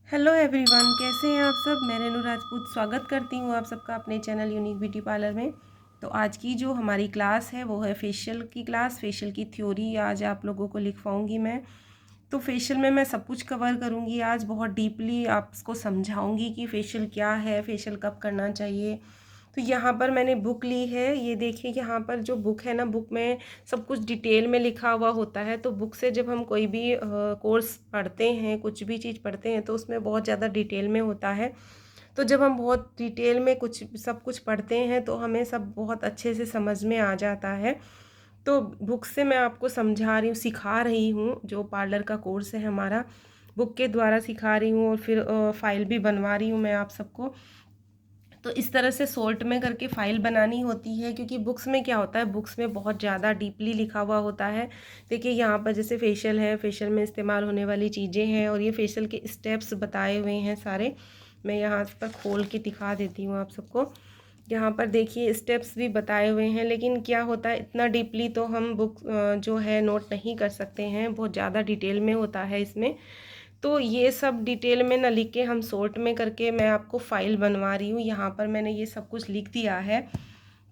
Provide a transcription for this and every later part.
Hello everyone, कैसे हैं आप सब। मैं रेनू राजपूत स्वागत करती हूँ आप सबका अपने चैनल यूनिक ब्यूटी पार्लर में। तो आज की जो हमारी क्लास है वो है फेशियल की क्लास। फेशियल की थ्योरी आज आप लोगों को लिखवाऊंगी मैं। तो फेशियल में मैं सब कुछ कवर करूँगी आज, बहुत डीपली आपको समझाऊँगी कि फेशियल क्या है, फेशियल कब करना चाहिए। तो यहाँ पर मैंने बुक ली है, ये देखिए यहाँ पर जो बुक है ना, बुक में सब कुछ डिटेल में लिखा हुआ होता है। तो बुक से जब हम कोई भी कोर्स पढ़ते हैं, कुछ भी चीज़ पढ़ते हैं तो उसमें बहुत ज़्यादा डिटेल में होता है। तो जब हम बहुत डिटेल में सब कुछ पढ़ते हैं तो हमें सब बहुत अच्छे से समझ में आ जाता है। तो बुक से मैं आपको समझा रही हूँ, सिखा रही हूँ। जो पार्लर का कोर्स है हमारा, बुक के द्वारा सिखा रही हूँ और फिर फ़ाइल भी बनवा रही हूँ मैं आप सबको। तो इस तरह से शॉर्ट में करके फ़ाइल बनानी होती है, क्योंकि बुक्स में क्या होता है, बुक्स में बहुत ज़्यादा डीपली लिखा हुआ होता है। देखिए यहाँ पर जैसे फेशियल है, फेशियल में इस्तेमाल होने वाली चीज़ें हैं और ये फेशियल के स्टेप्स बताए हुए हैं सारे। मैं यहाँ पर खोल के दिखा देती हूँ आप सबको। यहाँ पर देखिए स्टेप्स भी बताए हुए हैं, लेकिन क्या होता है इतना डीपली तो हम बुक जो है नोट नहीं कर सकते हैं, बहुत ज़्यादा डिटेल में होता है इसमें। तो ये सब डिटेल में ना लिख के हम शॉर्ट में करके मैं आपको फ़ाइल बनवा रही हूँ। यहाँ पर मैंने ये सब कुछ लिख दिया है।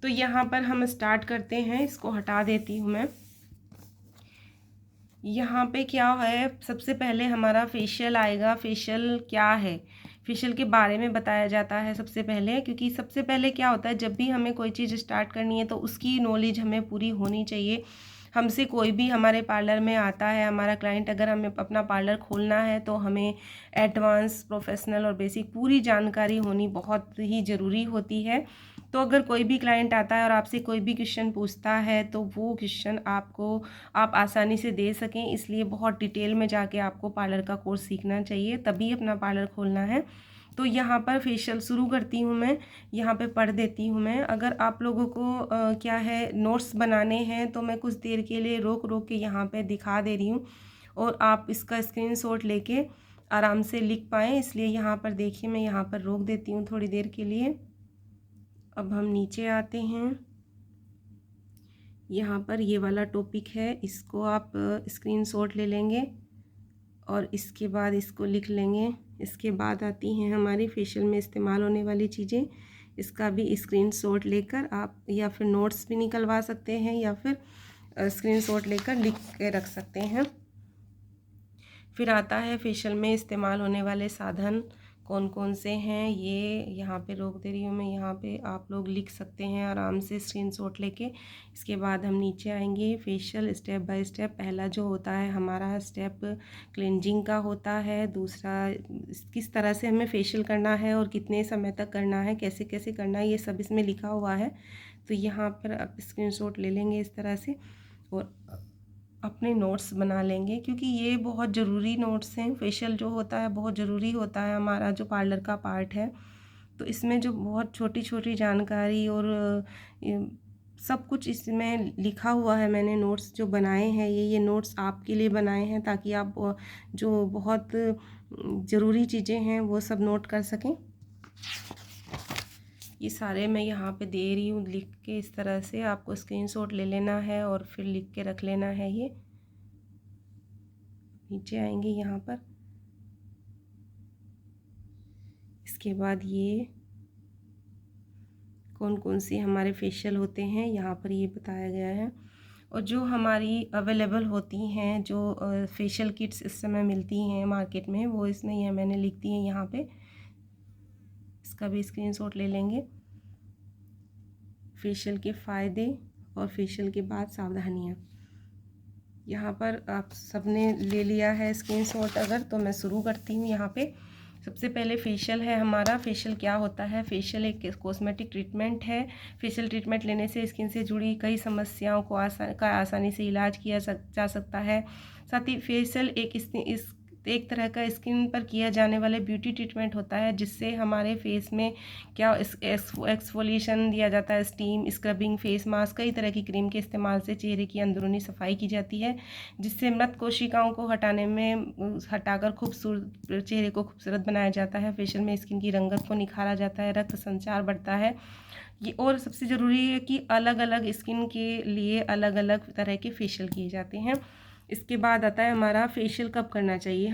तो यहाँ पर हम स्टार्ट करते हैं, इसको हटा देती हूँ मैं। यहाँ पे क्या है, सबसे पहले हमारा फेशियल आएगा। फेशियल क्या है, फेशियल के बारे में बताया जाता है सबसे पहले, क्योंकि सबसे पहले क्या होता है, जब भी हमें कोई चीज़ स्टार्ट करनी है तो उसकी नॉलेज हमें पूरी होनी चाहिए। हमसे कोई भी हमारे पार्लर में आता है, हमारा क्लाइंट, अगर हमें अपना पार्लर खोलना है तो हमें एडवांस, प्रोफेशनल और बेसिक पूरी जानकारी होनी बहुत ही ज़रूरी होती है। तो अगर कोई भी क्लाइंट आता है और आपसे कोई भी क्वेश्चन पूछता है तो वो क्वेश्चन आप आसानी से दे सकें, इसलिए बहुत डिटेल में जाके आपको पार्लर का कोर्स सीखना चाहिए, तभी अपना पार्लर खोलना है। तो यहाँ पर फेशियल शुरू करती हूँ मैं, यहाँ पे पढ़ देती हूँ मैं। अगर आप लोगों को क्या है नोट्स बनाने हैं तो मैं कुछ देर के लिए रोक रोक के यहाँ पे दिखा दे रही हूँ और आप इसका स्क्रीनशॉट लेके आराम से लिख पाएँ, इसलिए यहाँ पर देखिए मैं यहाँ पर रोक देती हूँ थोड़ी देर के लिए। अब हम नीचे आते हैं। यहाँ पर ये वाला टॉपिक है, इसको आप स्क्रीनशॉट ले लेंगे और इसके बाद इसको लिख लेंगे। इसके बाद आती हैं हमारी फेशियल में इस्तेमाल होने वाली चीज़ें, इसका भी स्क्रीनशॉट लेकर आप या फिर नोट्स भी निकलवा सकते हैं या फिर स्क्रीनशॉट लेकर लिख के रख सकते हैं। फिर आता है फेशियल में इस्तेमाल होने वाले साधन कौन कौन से हैं, ये यहाँ पे रोक दे रही हूँ मैं। यहाँ पे आप लोग लिख सकते हैं आराम से स्क्रीनशॉट लेके। इसके बाद हम नीचे आएंगे। फेशियल स्टेप बाय स्टेप, पहला जो होता है हमारा स्टेप क्लेंजिंग का होता है। दूसरा किस तरह से हमें फेशियल करना है और कितने समय तक करना है, कैसे कैसे करना है, ये सब इसमें लिखा हुआ है। तो यहाँ पर आप स्क्रीनशॉट ले लेंगे इस तरह से और अपने नोट्स बना लेंगे, क्योंकि ये बहुत ज़रूरी नोट्स हैं। फेशियल जो होता है बहुत ज़रूरी होता है, हमारा जो पार्लर का पार्ट है। तो इसमें जो बहुत छोटी छोटी जानकारी और सब कुछ इसमें लिखा हुआ है। मैंने नोट्स जो बनाए हैं, ये नोट्स आपके लिए बनाए हैं ताकि आप जो बहुत ज़रूरी चीज़ें हैं वो सब नोट कर सकें। ये सारे मैं यहाँ पे दे रही हूँ लिख के, इस तरह से आपको स्क्रीनशॉट ले लेना है और फिर लिख के रख लेना है। ये नीचे आएंगे यहाँ पर। इसके बाद ये कौन कौन सी हमारे फेशियल होते हैं यहाँ पर ये बताया गया है, और जो हमारी अवेलेबल होती हैं, जो फेशियल किट्स इस समय मिलती हैं मार्केट में, वो इसमें यह मैंने लिख दी है यहाँ पे। इसका भी स्क्रीनशॉट ले लेंगे। फेशियल के फ़ायदे और फेशियल के बाद सावधानियाँ, यहाँ पर आप सबने ले लिया है स्क्रीनशॉट अगर, तो मैं शुरू करती हूँ। यहाँ पे सबसे पहले फेशियल है हमारा। फेशियल क्या होता है, फेशियल एक कॉस्मेटिक ट्रीटमेंट है। फेशियल ट्रीटमेंट लेने से स्किन से जुड़ी कई समस्याओं को आसानी से इलाज किया जा सकता है। साथ ही फेशियल एक तरह का स्किन पर किया जाने वाले ब्यूटी ट्रीटमेंट होता है, जिससे हमारे फेस में क्या एक्सफोलिएशन दिया जाता है, स्टीम, स्क्रबिंग, फेस मास्क, कई तरह की क्रीम के इस्तेमाल से चेहरे की अंदरूनी सफाई की जाती है, जिससे मृत कोशिकाओं को हटाकर खूबसूरत चेहरे को खूबसूरत बनाया जाता है। फेशियल में स्किन की रंगत को निखारा जाता है, रक्त संचार बढ़ता है। ये और सबसे ज़रूरी है कि अलग अलग स्किन के लिए अलग अलग तरह के फेशियल किए जाते हैं। इसके बाद आता है हमारा फेशियल कब करना चाहिए।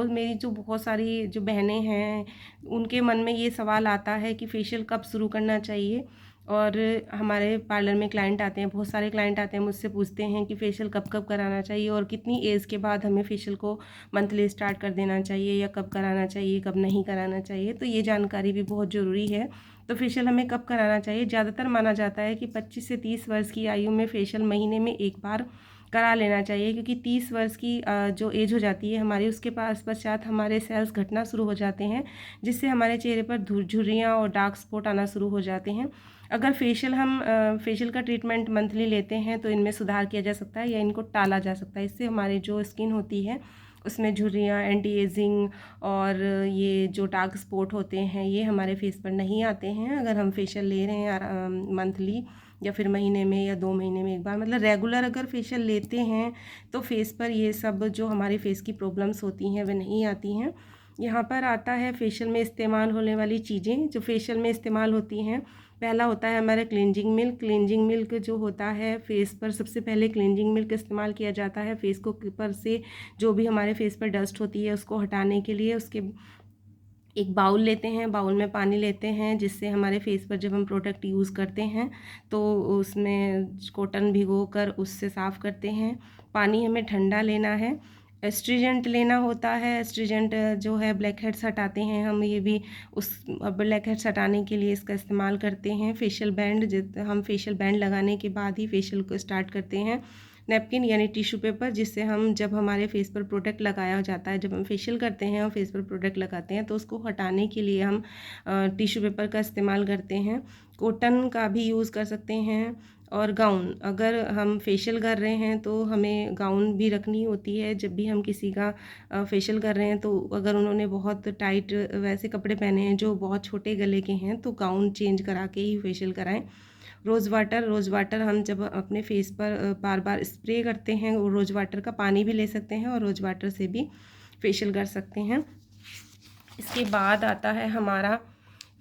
मेरी जो बहुत सारी जो बहनें हैं उनके मन में ये सवाल आता है कि फेशियल कब शुरू करना चाहिए। और हमारे पार्लर में क्लाइंट आते हैं, बहुत सारे क्लाइंट आते हैं, मुझसे पूछते हैं कि फ़ेशियल कब कब कराना चाहिए और कितनी एज के बाद हमें फ़ेशियल को मंथली स्टार्ट कर देना चाहिए या कब कराना चाहिए, कब नहीं कराना चाहिए। तो ये जानकारी भी बहुत ज़रूरी है। तो फ़ेशियल हमें कब कराना चाहिए? ज़्यादातर माना जाता है कि 25 से 30 वर्ष की आयु में फ़ेशियल महीने में एक बार करा लेना चाहिए, क्योंकि 30 वर्ष की जो एज हो जाती है हमारी, उसके पश्चात हमारे सेल्स घटना शुरू हो जाते हैं, जिससे हमारे चेहरे पर झुर्रियाँ और डार्क स्पॉट आना शुरू हो जाते हैं। अगर फेशियल का ट्रीटमेंट मंथली लेते हैं तो इनमें सुधार किया जा सकता है या इनको टाला जा सकता है। इससे हमारी जो स्किन होती है उसमें झुर्रियाँ, एंटी एजिंग और ये जो डार्क स्पॉट होते हैं ये हमारे फेस पर नहीं आते हैं अगर हम फेशियल ले रहे हैं मंथली या फिर महीने में या 2 महीने में एक बार। मतलब रेगुलर अगर फेशियल लेते हैं तो फेस पर ये सब जो हमारे फेस की प्रॉब्लम्स होती हैं वे नहीं आती हैं। यहाँ पर आता है फेशियल में इस्तेमाल होने वाली चीज़ें जो फेशियल में इस्तेमाल होती हैं। पहला होता है हमारा क्लींजिंग मिल्क। क्लींजिंग मिल्क जो होता है फेस पर, सबसे पहले क्लींजिंग मिल्क इस्तेमाल किया जाता है फेस को पर से जो भी हमारे फेस पर डस्ट होती है उसको हटाने के लिए। उसके एक बाउल लेते हैं, बाउल में पानी लेते हैं, जिससे हमारे फेस पर जब हम प्रोडक्ट यूज़ करते हैं तो उसमें कॉटन भिगो कर उससे साफ़ करते हैं। पानी हमें ठंडा लेना है। एस्ट्रीजेंट लेना होता है। एस्ट्रीजेंट जो है ब्लैक हेड्स हटाते हैं हम, ये भी उस ब्लैक हेड्स हटाने के लिए इसका इस्तेमाल करते हैं। फेशियल बैंड, हम फेशियल बैंड लगाने के बाद ही फेशियल को स्टार्ट करते हैं। नैपकिन यानी टिश्यू पेपर, जिससे हम जब हमारे फेस पर प्रोडक्ट लगाया जाता है, जब हम फेशियल करते हैं और फेस पर प्रोडक्ट लगाते हैं तो उसको हटाने के लिए हम टिश्यू पेपर का इस्तेमाल करते हैं। कॉटन का भी यूज़ कर सकते हैं। और गाउन, अगर हम फेशियल कर रहे हैं तो हमें गाउन भी रखनी होती है। जब भी हम किसी का फेशियल कर रहे हैं तो अगर उन्होंने बहुत टाइट वैसे कपड़े पहने हैं जो बहुत छोटे गले के हैं तो गाउन चेंज करा के ही फेशियल कराएं। रोज़ वाटर हम जब अपने फेस पर बार बार स्प्रे करते हैं, रोज़ वाटर का पानी भी ले सकते हैं और रोज़ वाटर से भी फेशियल कर सकते हैं। इसके बाद आता है हमारा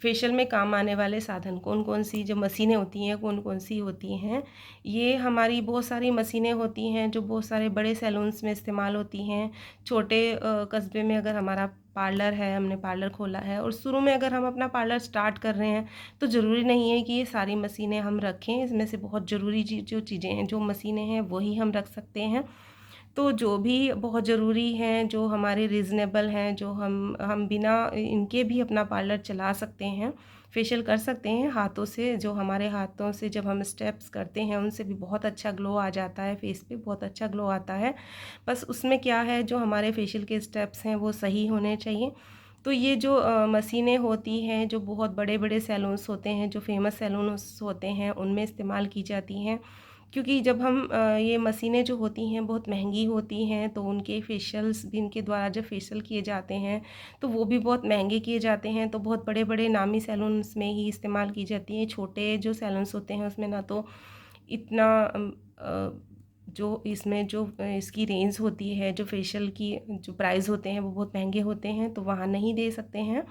फेशियल में काम आने वाले साधन। कौन कौन सी जो मशीनें होती हैं, कौन कौन सी होती हैं। ये हमारी बहुत सारी मशीनें होती हैं जो बहुत सारे बड़े सैलून्स में इस्तेमाल होती हैं। छोटे कस्बे में अगर हमारा पार्लर है, हमने पार्लर खोला है और शुरू में अगर हम अपना पार्लर स्टार्ट कर रहे हैं तो ज़रूरी नहीं है कि ये सारी मशीनें हम रखें। इसमें से बहुत ज़रूरी जो चीज़ें हैं, जो मशीनें हैं वही हम रख सकते हैं। तो जो भी बहुत ज़रूरी हैं, जो हमारे रीज़नेबल हैं, जो हम बिना इनके भी अपना पार्लर चला सकते हैं, फेशियल कर सकते हैं हाथों से। जो हमारे हाथों से जब हम स्टेप्स करते हैं उनसे भी बहुत अच्छा ग्लो आ जाता है, फेस पे बहुत अच्छा ग्लो आता है। बस उसमें क्या है, जो हमारे फेशियल के स्टेप्स हैं वो सही होने चाहिए। तो ये जो मशीनें होती हैं जो बहुत बड़े बड़े सैलून्स होते हैं, जो फेमस सैलून्स होते हैं, उनमें इस्तेमाल की जाती हैं। क्योंकि जब हम ये मशीनें जो होती हैं बहुत महंगी होती हैं, तो उनके फेशियल्स भी इनके द्वारा जब फेशियल किए जाते हैं तो वो भी बहुत महंगे किए जाते हैं। तो बहुत बड़े बड़े नामी सैलून्स में ही इस्तेमाल की जाती हैं। छोटे जो सैलून्स होते हैं उसमें ना तो इतना जो इसमें जो इसकी रेंज होती है, जो फेशियल की जो प्राइस होते हैं वो बहुत महंगे होते हैं, तो वहाँ नहीं दे सकते हैं।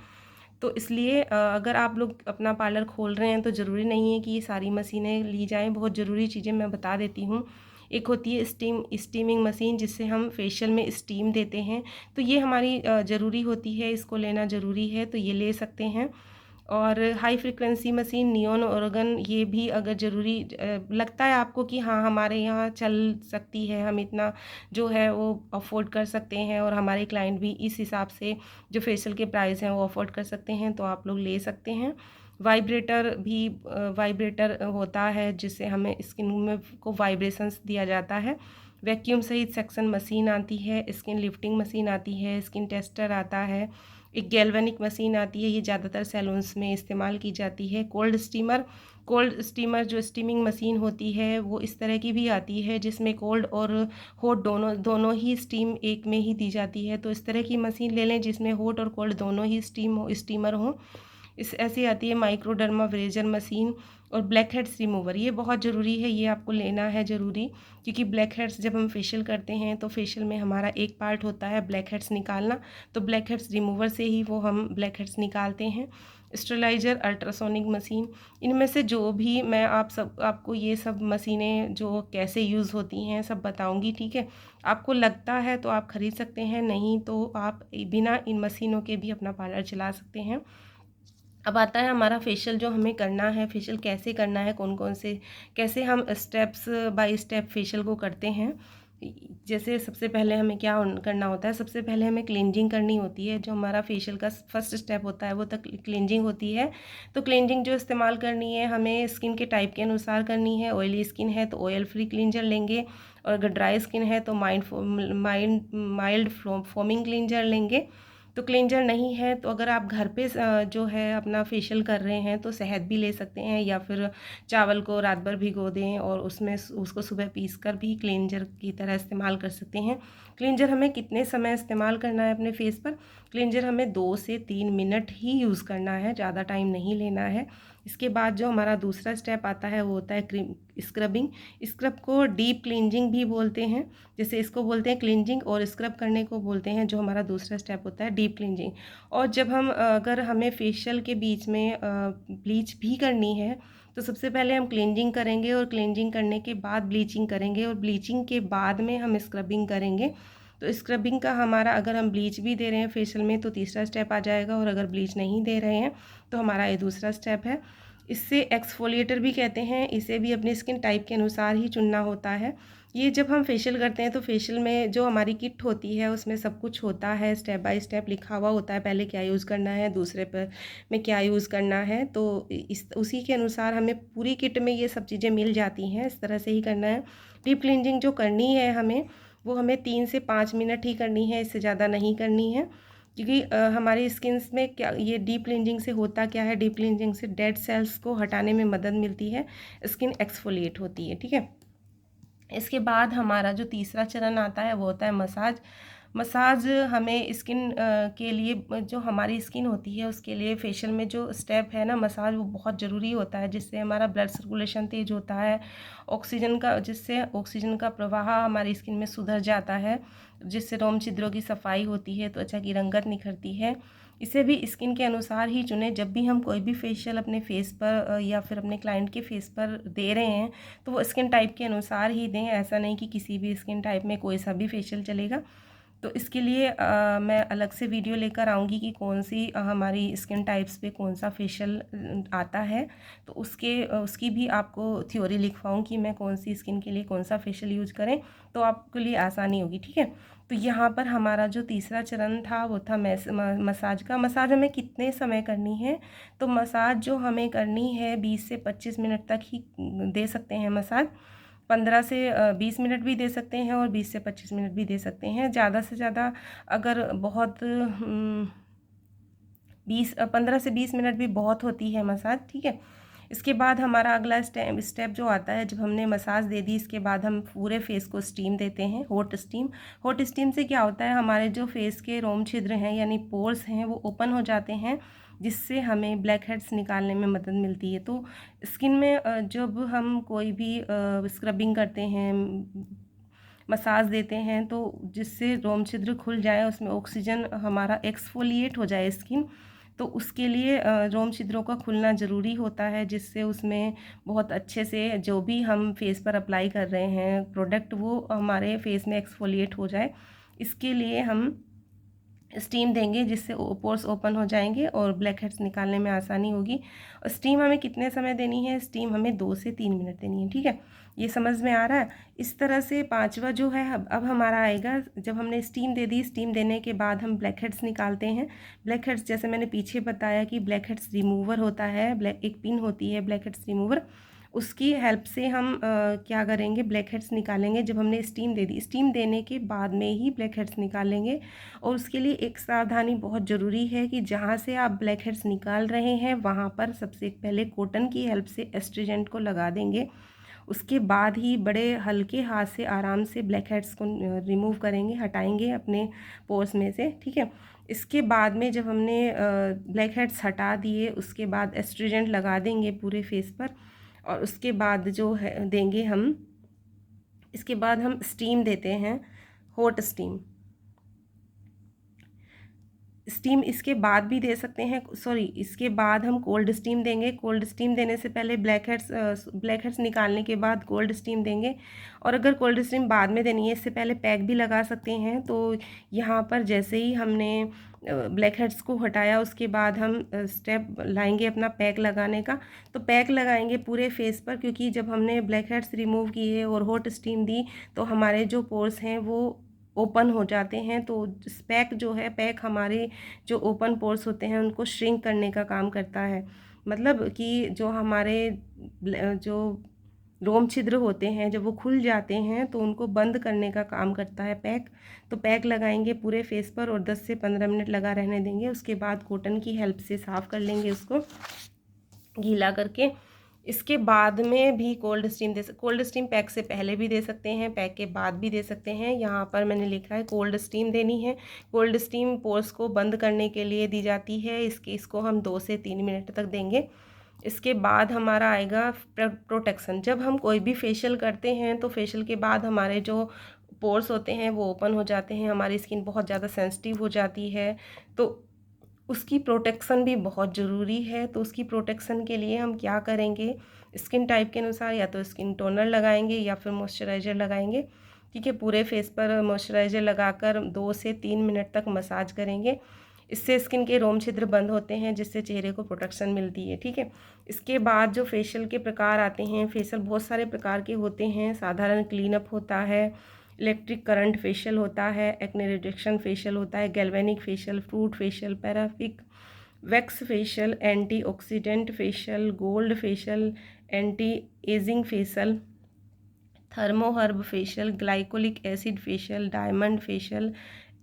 तो इसलिए अगर आप लोग अपना पार्लर खोल रहे हैं तो ज़रूरी नहीं है कि ये सारी मशीनें ली जाएं। बहुत ज़रूरी चीज़ें मैं बता देती हूँ। एक होती है स्टीमिंग मशीन, जिससे हम फेशियल में स्टीम देते हैं। तो ये हमारी ज़रूरी होती है, इसको लेना ज़रूरी है, तो ये ले सकते हैं। और high frequency machine, neon organ, ये भी अगर ज़रूरी लगता है आपको कि हाँ हमारे यहाँ चल सकती है, हम इतना जो है वो अफोर्ड कर सकते हैं और हमारे क्लाइंट भी इस हिसाब से जो फेशियल के प्राइस हैं वो अफोर्ड कर सकते हैं, तो आप लोग ले सकते हैं। वाइब्रेटर होता है जिससे हमें स्किन में को वाइब्रेशंस दिया जाता है। वैक्यूम सहित सेक्शन मशीन आती है, स्किन लिफ्टिंग मशीन आती है, स्किन टेस्टर आता है, एक गैल्वेनिक मशीन आती है, ये ज़्यादातर सैलून्स में इस्तेमाल की जाती है। कोल्ड स्टीमर जो स्टीमिंग मशीन होती है वो इस तरह की भी आती है जिसमें कोल्ड और हॉट दोनों ही स्टीम एक में ही दी जाती है। तो इस तरह की मशीन ले लें जिसमें हॉट और कोल्ड दोनों ही स्टीमर हों। इस ऐसी आती है माइक्रोडर्माब्रेजर मशीन और ब्लैक हेड्स रिमूवर। ये बहुत ज़रूरी है, ये आपको लेना है ज़रूरी, क्योंकि ब्लैक हेड्स जब हम फेशियल करते हैं तो फेशियल में हमारा एक पार्ट होता है ब्लैक हेड्स निकालना, तो ब्लैक हेड्स रिमूवर से ही वो हम ब्लैक हेड्स निकालते हैं। स्टेरिलाइजर, अल्ट्रासोनिक मशीन, इनमें से जो भी मैं आपको ये सब मशीनें जो कैसे यूज़ होती हैं सब बताऊंगी, ठीक है। आपको लगता है तो आप ख़रीद सकते हैं, नहीं तो आप बिना इन मशीनों के भी अपना पार्लर चला सकते हैं। अब आता है हमारा फेशियल जो हमें करना है, फेशियल कैसे करना है, कौन कौन से कैसे हम स्टेप्स बाय स्टेप फेशियल को करते हैं। जैसे सबसे पहले हमें क्या करना होता है, सबसे पहले हमें क्लींजिंग करनी होती है। जो हमारा फेशियल का फर्स्ट स्टेप होता है वो तक क्लींजिंग होती है। तो क्लींजिंग जो इस्तेमाल करनी है हमें स्किन के टाइप के अनुसार करनी है। ऑयली स्किन है तो ऑयल फ्री क्लींजर लेंगे, और अगर ड्राई स्किन है तो माइल्ड फोमिंग क्लींजर लेंगे। तो क्लींजर नहीं है तो अगर आप घर पे जो है अपना फेशियल कर रहे हैं तो शहद भी ले सकते हैं, या फिर चावल को रात भर भिगो दें और उसमें उसको सुबह पीस कर भी क्लींजर की तरह इस्तेमाल कर सकते हैं। क्लींजर हमें कितने समय इस्तेमाल करना है अपने फेस पर, क्लींजर हमें 2 से 3 मिनट ही यूज़ करना है, ज़्यादा टाइम नहीं लेना है। इसके बाद जो हमारा दूसरा स्टेप आता है वो होता है स्क्रबिंग। स्क्रब को डीप क्लींजिंग भी बोलते हैं, जैसे इसको बोलते हैं क्लींजिंग, और स्क्रब करने को बोलते हैं जो हमारा दूसरा स्टेप होता है डीप क्लींजिंग। और जब हम अगर हमें फेशियल के बीच में ब्लीच भी करनी है तो सबसे पहले हम क्लींजिंग करेंगे, और क्लींजिंग करने के बाद ब्लीचिंग करेंगे, और ब्लीचिंग के बाद में हम स्क्रबिंग करेंगे। तो स्क्रबिंग का हमारा, अगर हम ब्लीच भी दे रहे हैं फेशियल में तो तीसरा स्टेप आ जाएगा, और अगर ब्लीच नहीं दे रहे हैं तो हमारा ये दूसरा स्टेप है। इससे एक्सफोलिएटर भी कहते हैं, इसे भी अपनी स्किन टाइप के अनुसार ही चुनना होता है। ये जब हम फेशियल करते हैं तो फेशियल में जो हमारी किट होती है उसमें सब कुछ होता है, स्टेप बाय स्टेप लिखा हुआ होता है, पहले क्या यूज़ करना है, दूसरे पर में क्या यूज़ करना है। तो उसी के अनुसार हमें पूरी किट में ये सब चीज़ें मिल जाती हैं, इस तरह से ही करना है। डीप क्लींजिंग जो करनी है हमें, वो हमें 3 से 5 मिनट ही करनी है, इससे ज़्यादा नहीं करनी है, क्योंकि हमारी स्किन में क्या ये डीप क्लींजिंग से होता क्या है, डीप क्लींजिंग से डेड सेल्स को हटाने में मदद मिलती है, स्किन एक्सफोलिएट होती है, ठीक है। इसके बाद हमारा जो तीसरा चरण आता है वो होता है मसाज। मसाज हमें स्किन के लिए, जो हमारी स्किन होती है उसके लिए फेशियल में जो स्टेप है ना मसाज, वो बहुत ज़रूरी होता है, जिससे हमारा ब्लड सर्कुलेशन तेज होता है, जिससे ऑक्सीजन का प्रवाह हमारी स्किन में सुधर जाता है, जिससे रोम छिद्रों की सफाई होती है, त्वचा की रंगत निखरती है। इसे भी स्किन के अनुसार ही चुनें। जब भी हम कोई भी फेशियल अपने फेस पर या फिर अपने क्लाइंट के फेस पर दे रहे हैं तो वो स्किन टाइप के अनुसार ही दें, ऐसा नहीं कि किसी भी स्किन टाइप में कोई सा भी फेशियल चलेगा। तो इसके लिए मैं अलग से वीडियो लेकर आऊँगी कि कौन सी हमारी स्किन टाइप्स पे कौन सा फेशियल आता है, तो उसकी भी आपको थ्योरी लिखवाऊँ कि मैं कौन सी स्किन के लिए कौन सा फेशियल यूज करें, तो आपके लिए आसानी होगी, ठीक है। तो यहाँ पर हमारा जो तीसरा चरण था वो था मसाज का। मसाज हमें कितने समय करनी है, तो मसाज जो हमें करनी है 20 से 25 मिनट तक ही दे सकते हैं मसाज। 15 से 20 मिनट भी दे सकते हैं, और 20 से 25 मिनट भी दे सकते हैं। ज़्यादा से ज़्यादा अगर बहुत 15 से 20 मिनट भी बहुत होती है मसाज, ठीक है। इसके बाद हमारा अगला स्टेप जो आता है, जब हमने मसाज दे दी इसके बाद हम पूरे फेस को स्टीम देते हैं, हॉट स्टीम। हॉट स्टीम से क्या होता है, हमारे जो फेस के रोम छिद्र हैं यानी पोर्स हैं वो ओपन हो जाते हैं, जिससे हमें ब्लैक हेड्स निकालने में मदद मिलती है। तो स्किन में जब हम कोई भी स्क्रबिंग करते हैं, मसाज देते हैं, तो जिससे रोम छिद्र खुल जाए, उसमें ऑक्सीजन हमारा एक्सफोलिएट हो जाए स्किन, तो उसके लिए रोम छिद्रों का खुलना ज़रूरी होता है, जिससे उसमें बहुत अच्छे से जो भी हम फेस पर अप्लाई कर रहे हैं प्रोडक्ट वो हमारे फेस में एक्सफोलिएट हो जाए। इसके लिए हम स्टीम देंगे, जिससे पोर्स ओपन हो जाएंगे और ब्लैक हेड्स निकालने में आसानी होगी। और स्टीम हमें कितने समय देनी है, स्टीम हमें 2 से 3 मिनट देनी है, ठीक है। ये समझ में आ रहा है। इस तरह से पांचवा जो है अब हमारा आएगा, जब हमने स्टीम दे दी, स्टीम देने के बाद हम ब्लैक हेड्स निकालते हैं। ब्लैक हेड्स जैसे मैंने पीछे बताया कि ब्लैक हेड्स रिमूवर होता है, एक पिन होती है ब्लैक हेड्स रिमूवर, उसकी हेल्प से हम क्या करेंगे, ब्लैक हेड्स निकालेंगे। जब हमने स्टीम दे दी, स्टीम देने के बाद में ही ब्लैक हेड्स निकालेंगे। और उसके लिए एक सावधानी बहुत ज़रूरी है कि जहाँ से आप ब्लैक हेड्स निकाल रहे हैं वहाँ पर सबसे पहले कॉटन की हेल्प से एस्ट्रीजेंट को लगा देंगे। उसके बाद ही बड़े हल्के हाथ से आराम से ब्लैक हेड्स को रिमूव करेंगे, हटाएंगे अपने पोर्स में से, ठीक है। इसके बाद में जब हमने ब्लैक हेड्स हटा दिए उसके बाद एस्ट्रिजेंट लगा देंगे पूरे फेस पर, और उसके बाद जो है देंगे हम, इसके बाद हम स्टीम देते हैं, हॉट स्टीम। स्टीम इसके बाद भी दे सकते हैं, सॉरी इसके बाद हम कोल्ड स्टीम देंगे। कोल्ड स्टीम देने से पहले ब्लैक हेड्स निकालने के बाद कोल्ड स्टीम देंगे। और अगर कोल्ड स्टीम बाद में देनी है, इससे पहले पैक भी लगा सकते हैं। तो यहाँ पर जैसे ही हमने ब्लैक हेड्स को हटाया उसके बाद हम स्टेप लाएंगे अपना पैक लगाने का। तो पैक लगाएंगे पूरे फेस पर, क्योंकि जब हमने ब्लैक हेड्स रिमूव किए और हॉट स्टीम दी तो हमारे जो पोर्स हैं वो ओपन हो जाते हैं। तो पैक जो है, पैक हमारे जो ओपन पोर्स होते हैं उनको श्रिंक करने का काम करता है। मतलब कि जो हमारे जो रोम छिद्र होते हैं जब वो खुल जाते हैं तो उनको बंद करने का काम करता है पैक। तो पैक लगाएंगे पूरे फेस पर और 10 से 15 मिनट लगा रहने देंगे। उसके बाद कॉटन की हेल्प से साफ़ कर लेंगे उसको गीला करके। इसके बाद में भी cold steam cold steam pack से पहले भी दे सकते हैं, पैक के बाद भी दे सकते हैं। यहाँ पर मैंने लिखा है कोल्ड स्टीम देनी है। कोल्ड स्टीम पोर्स को बंद करने के लिए दी जाती है। इसको हम 2 से 3 मिनट तक देंगे। इसके बाद हमारा आएगा प्रोटेक्शन। जब हम कोई भी फेशियल करते हैं तो फेशियल के बाद हमारे जो पोर्स होते हैं वो ओपन हो जाते हैं, हमारी स्किन बहुत ज़्यादा सेंसिटिव हो जाती है, तो उसकी प्रोटेक्शन भी बहुत ज़रूरी है। तो उसकी प्रोटेक्शन के लिए हम क्या करेंगे, स्किन टाइप के अनुसार या तो स्किन टोनर लगाएंगे या फिर मॉइस्चराइज़र लगाएंगे। ठीक है, पूरे फेस पर मॉइस्चराइज़र लगाकर 2 से 3 मिनट तक मसाज करेंगे। इससे स्किन के रोम छिद्र बंद होते हैं, जिससे चेहरे को प्रोटेक्शन मिलती है। ठीक है, इसके बाद जो फेशियल के प्रकार आते हैं, फेशियल बहुत सारे प्रकार के होते हैं। साधारण क्लीन अप होता है, इलेक्ट्रिक करंट फेशियल होता है, एक्ने रिडक्शन फेशियल होता है, galvanic facial, fruit facial, paraffin wax facial, antioxidant facial, gold facial, anti ageing facial, thermoherb facial, glycolic acid facial, diamond facial,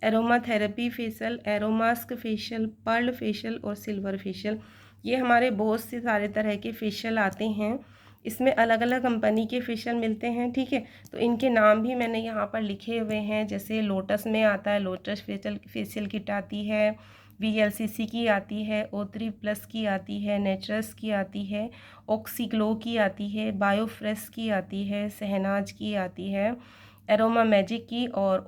aromatherapy facial, aromask facial, pearl facial और silver facial. ये हमारे बहुत से सारे तरह के फेशियल आते हैं। इसमें अलग अलग कंपनी के फेशियल मिलते हैं। ठीक है, तो इनके नाम भी मैंने यहाँ पर लिखे हुए हैं। जैसे लोटस में आता है, लोटस फेशियल किट आती है, VLCC की आती है, O3+ की आती है, नेचरस की आती है, ऑक्सीग्लो की आती है, बायोफ्रेश की आती है, शहनाज की आती है, एरोमा मैजिक की और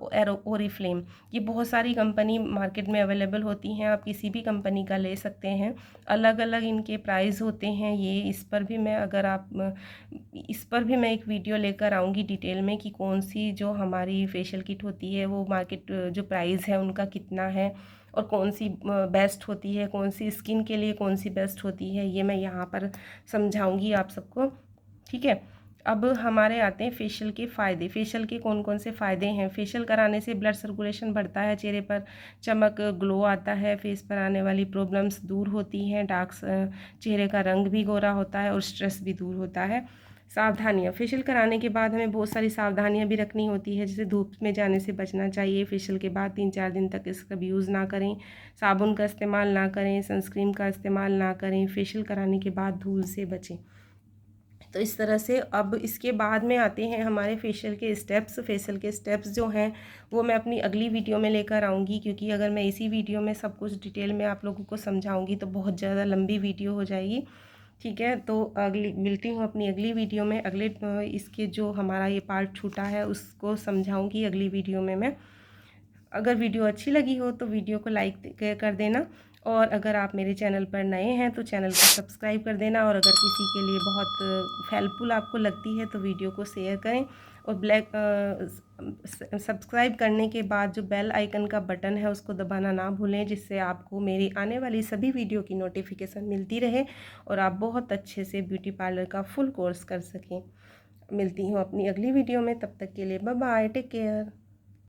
ओरिफ्लेम। ये बहुत सारी कंपनी मार्केट में अवेलेबल होती हैं, आप किसी भी कंपनी का ले सकते हैं। अलग अलग इनके प्राइस होते हैं। ये इस पर भी मैं एक वीडियो लेकर आऊँगी डिटेल में कि कौन सी जो हमारी फेशियल किट होती है वो मार्केट जो प्राइस है उनका कितना है और कौन सी बेस्ट होती है, कौन सी स्किन के लिए कौन सी बेस्ट होती है, ये मैं यहाँ पर समझाऊँगी आप सबको। ठीक है, अब हमारे आते हैं फेशियल के फ़ायदे। फेशियल के कौन कौन से फ़ायदे हैं। फेशियल कराने से ब्लड सर्कुलेशन बढ़ता है, चेहरे पर चमक ग्लो आता है, फेस पर आने वाली प्रॉब्लम्स दूर होती हैं, चेहरे का रंग भी गोरा होता है और स्ट्रेस भी दूर होता है। सावधानियाँ, फेशियल कराने के बाद हमें बहुत सारी सावधानियाँ भी रखनी होती है, जैसे धूप में जाने से बचना चाहिए। फेशियल के बाद 3-4 दिन तक इसका यूज़ ना करें, साबुन का इस्तेमाल ना करें, सनस्क्रीन का इस्तेमाल ना करें, फेशियल कराने के बाद धूल से बचें। तो इस तरह से अब इसके बाद में आते हैं हमारे फेशियल के स्टेप्स। फेशियल के स्टेप्स जो हैं वो मैं अपनी अगली वीडियो में लेकर आऊँगी, क्योंकि अगर मैं इसी वीडियो में सब कुछ डिटेल में आप लोगों को समझाऊँगी तो बहुत ज़्यादा लंबी वीडियो हो जाएगी। ठीक है, तो मिलती हूँ अपनी अगली वीडियो में। इसके जो हमारा ये पार्ट छूटा है उसको समझाऊँगी अगली वीडियो में मैं। अगर वीडियो अच्छी लगी हो तो वीडियो को लाइक कर देना, और अगर आप मेरे चैनल पर नए हैं तो चैनल को सब्सक्राइब कर देना, और अगर किसी के लिए बहुत हेल्पफुल आपको लगती है तो वीडियो को शेयर करें। और सब्सक्राइब करने के बाद जो बेल आइकन का बटन है उसको दबाना ना भूलें, जिससे आपको मेरी आने वाली सभी वीडियो की नोटिफिकेशन मिलती रहे और आप बहुत अच्छे से ब्यूटी पार्लर का फुल कोर्स कर सकें। मिलती हूँ अपनी अगली वीडियो में, तब तक के लिए बाय बाय, टेक केयर।